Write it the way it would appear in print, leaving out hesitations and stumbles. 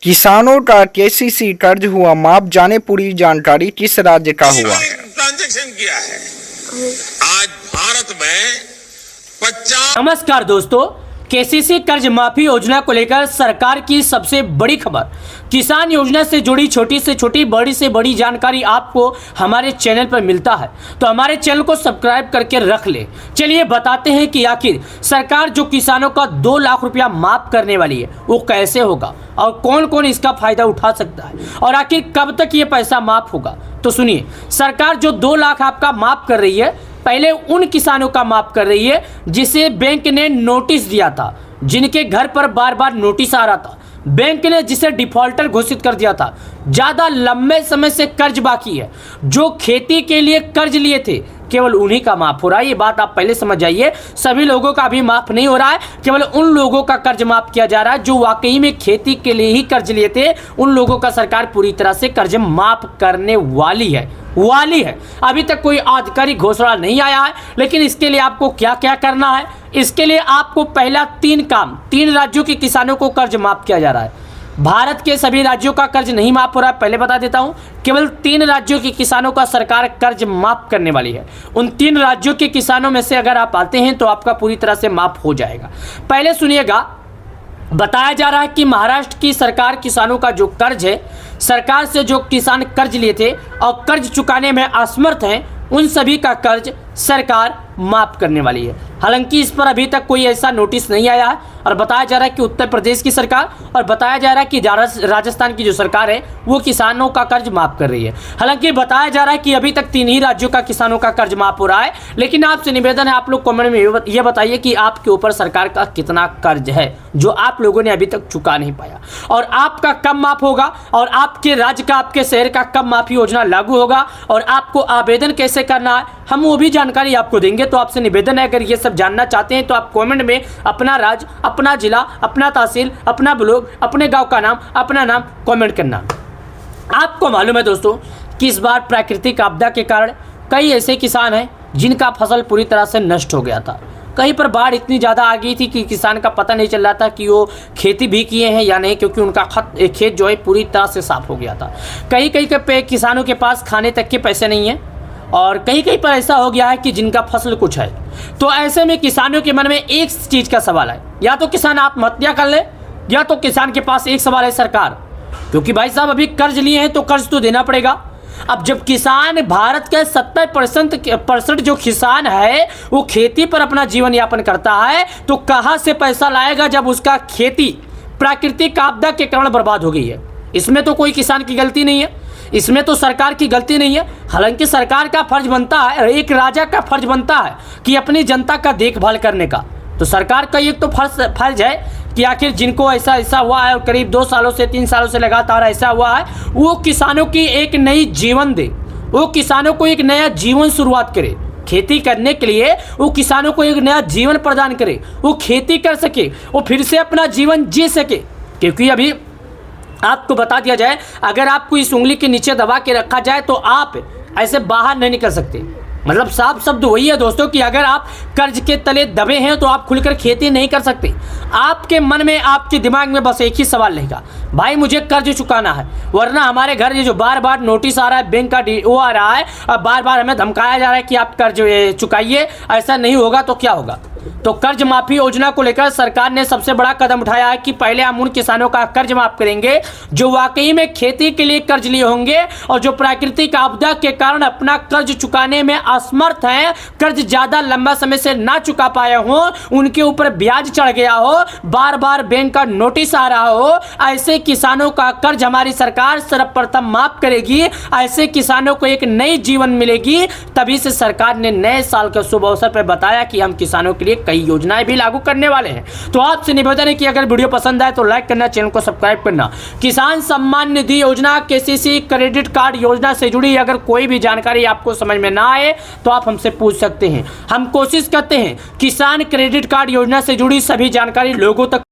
किसानों का केसीसी कर्ज हुआ माफ, जाने पूरी जानकारी किस राज्य का हुआ। ट्रांजैक्शन किया है। आज भारत में 50। नमस्कार दोस्तों, केसीसी कर्ज माफी योजना को लेकर सरकार की सबसे बड़ी खबर। किसान योजना से जुड़ी छोटी से छोटी बड़ी से बड़ी जानकारी आपको हमारे चैनल पर मिलता है, तो हमारे चैनल को सब्सक्राइब करके रख ले। चलिए बताते हैं कि आखिर सरकार जो किसानों का 2 लाख रुपया माफ करने वाली है वो कैसे होगा और कौन कौन इसका फायदा उठा सकता है और आखिर कब तक ये पैसा माफ होगा। तो सुनिए, सरकार जो 2 लाख आपका माफ कर रही है, पहले उन किसानों का माफ कर रही है जिसे बैंक ने नोटिस दिया था, जिनके घर पर बार बार नोटिस आ रहा था, बैंक ने जिसे डिफॉल्टर घोषित कर दिया था, ज़्यादा लंबे समय से कर्ज बाकी है, जो खेती के लिए कर्ज लिए थे, केवल उन्हीं का माफ हो रहा है। ये बात आप पहले समझ जाइए, सभी लोगों का भी माफ नहीं हो रहा है, केवल उन लोगों का कर्ज माफ किया जा रहा है जो वाकई में खेती के लिए ही कर्ज लिए थे। उन लोगों का सरकार पूरी तरह से कर्ज माफ करने वाली है। अभी तक कोई आधिकारिक घोषणा नहीं आया है, लेकिन इसके लिए आपको क्या क्या करना है, इसके लिए आपको पहला 3 राज्यों के किसानों को कर्ज माफ किया जा रहा है। भारत के सभी राज्यों का कर्ज नहीं माफ हो रहा है, पहले बता देता हूं, केवल 3 राज्यों के किसानों का सरकार कर्ज माफ करने वाली है। उन 3 राज्यों के किसानों में से अगर आप आते हैं तो आपका पूरी तरह से माफ हो जाएगा। पहले सुनिएगा, बताया जा रहा है कि महाराष्ट्र की सरकार किसानों का जो कर्ज है, सरकार से जो किसान कर्ज लिए थे और कर्ज चुकाने में असमर्थ हैं, उन सभी का कर्ज सरकार माफ करने वाली है। हालांकि इस पर अभी तक कोई ऐसा नोटिस नहीं आया है और बताया जा रहा है कि उत्तर प्रदेश की सरकार और बताया जा रहा है कि राजस्थान की जो सरकार है वो किसानों का कर्ज माफ कर रही है। हालांकि बताया जा रहा है कि अभी तक 3 ही राज्यों का किसानों का कर्ज माफ हो रहा है, लेकिन आपसे निवेदन है, आप लोग कमेंट में ये बताइए कि आपके ऊपर सरकार का कितना कर्ज है जो आप लोगों ने अभी तक चुका नहीं पाया, और आपका कब माफ होगा, और आपके राज्य का, आपके शहर का कब माफी योजना लागू होगा, और आपको आवेदन कैसे करना है, हम वो भी जानकारी आपको देंगे। तो आपसे निवेदन है, अगर ये सब जानना चाहते हैं तो आप कमेंट में अपना राज्य, अपना जिला, अपना तहसील, अपना ब्लॉक, अपने गांव का नाम, अपना नाम कमेंट करना। आपको मालूम है दोस्तों कि इस बार प्राकृतिक आपदा के कारण कई ऐसे किसान हैं जिनका फसल पूरी तरह से नष्ट हो गया था। कहीं पर बाढ़ इतनी ज़्यादा आ गई थी कि किसान का पता नहीं चल रहा था कि वो खेती भी किए हैं या नहीं, क्योंकि उनका खेत जो है पूरी तरह से साफ हो गया था। कहीं के किसानों के पास खाने तक के पैसे नहीं हैं, और कहीं पर ऐसा हो गया है कि जिनका फसल कुछ है। तो ऐसे में किसानों के मन में एक चीज़ का सवाल है, या तो किसान आत्महत्या कर ले, या तो किसान के पास एक सवाल है सरकार, क्योंकि भाई साहब अभी कर्ज लिए हैं तो कर्ज तो देना पड़ेगा। अब जब किसान, भारत के 70% जो किसान है वो खेती पर अपना जीवन यापन करता है, तो कहाँ से पैसा लाएगा जब उसका खेती प्राकृतिक आपदा के कारण बर्बाद हो गई है। इसमें तो कोई किसान की गलती नहीं है, इसमें तो सरकार की गलती नहीं है। हालांकि सरकार का फर्ज बनता है, एक राजा का फर्ज बनता है कि अपनी जनता का देखभाल करने का। तो सरकार का एक तो फर्ज है कि आखिर जिनको ऐसा हुआ है और करीब 2 सालों से 3 सालों से लगातार ऐसा हुआ है, वो किसानों की एक नई जीवन दे, वो किसानों को एक नया जीवन शुरुआत करे, खेती करने के लिए वो किसानों को एक नया जीवन प्रदान करे, वो खेती कर सके, वो फिर से अपना जीवन जी सके। क्योंकि अभी आपको बता दिया जाए, अगर आपको इस उंगली के नीचे दबा के रखा जाए तो आप ऐसे बाहर नहीं निकल सकते। मतलब साफ शब्द वही है दोस्तों कि अगर आप कर्ज के तले दबे हैं तो आप खुलकर खेती नहीं कर सकते। आपके मन में, आपके दिमाग में बस एक ही सवाल रहेगा, भाई मुझे कर्ज चुकाना है, वरना हमारे घर ये जो बार बार नोटिस आ रहा है, बैंक का वो आ रहा है, और बार बार हमें धमकाया जा रहा है कि आप कर्ज चुकाइए, ऐसा नहीं होगा तो क्या होगा। तो कर्ज माफी योजना को लेकर सरकार ने सबसे बड़ा कदम उठाया है कि पहले हम उन किसानों का कर्ज माफ करेंगे जो वाकई में खेती के लिए कर्ज लिए होंगे और जो प्राकृतिक आपदा के कारण अपना कर्ज चुकाने में असमर्थ हैं, कर्ज ज्यादा लंबा समय से ना चुका पाए हों, उनके ऊपर ब्याज चढ़ गया हो, बार बार बैंक का नोटिस आ रहा हो, ऐसे किसानों का कर्ज हमारी सरकार सर्वप्रथम माफ करेगी। ऐसे किसानों को एक नई जीवन मिलेगी। तभी से सरकार ने नए साल के शुभ अवसर पर बताया कि हम किसानों के लिए कई योजनाएं भी लागू करने वाले हैं। तो आपसे निवेदन है कि अगर वीडियो पसंद आए तो लाइक करना, चैनल को सब्सक्राइब करना। किसान सम्मान निधि योजना, केसीसी क्रेडिट कार्ड योजना से जुड़ी अगर कोई भी जानकारी आपको समझ में ना आए तो आप हमसे पूछ सकते हैं। हम कोशिश करते हैं किसान क्रेडिट कार्ड योजना से जुड़ी सभी जानकारी लोगों तक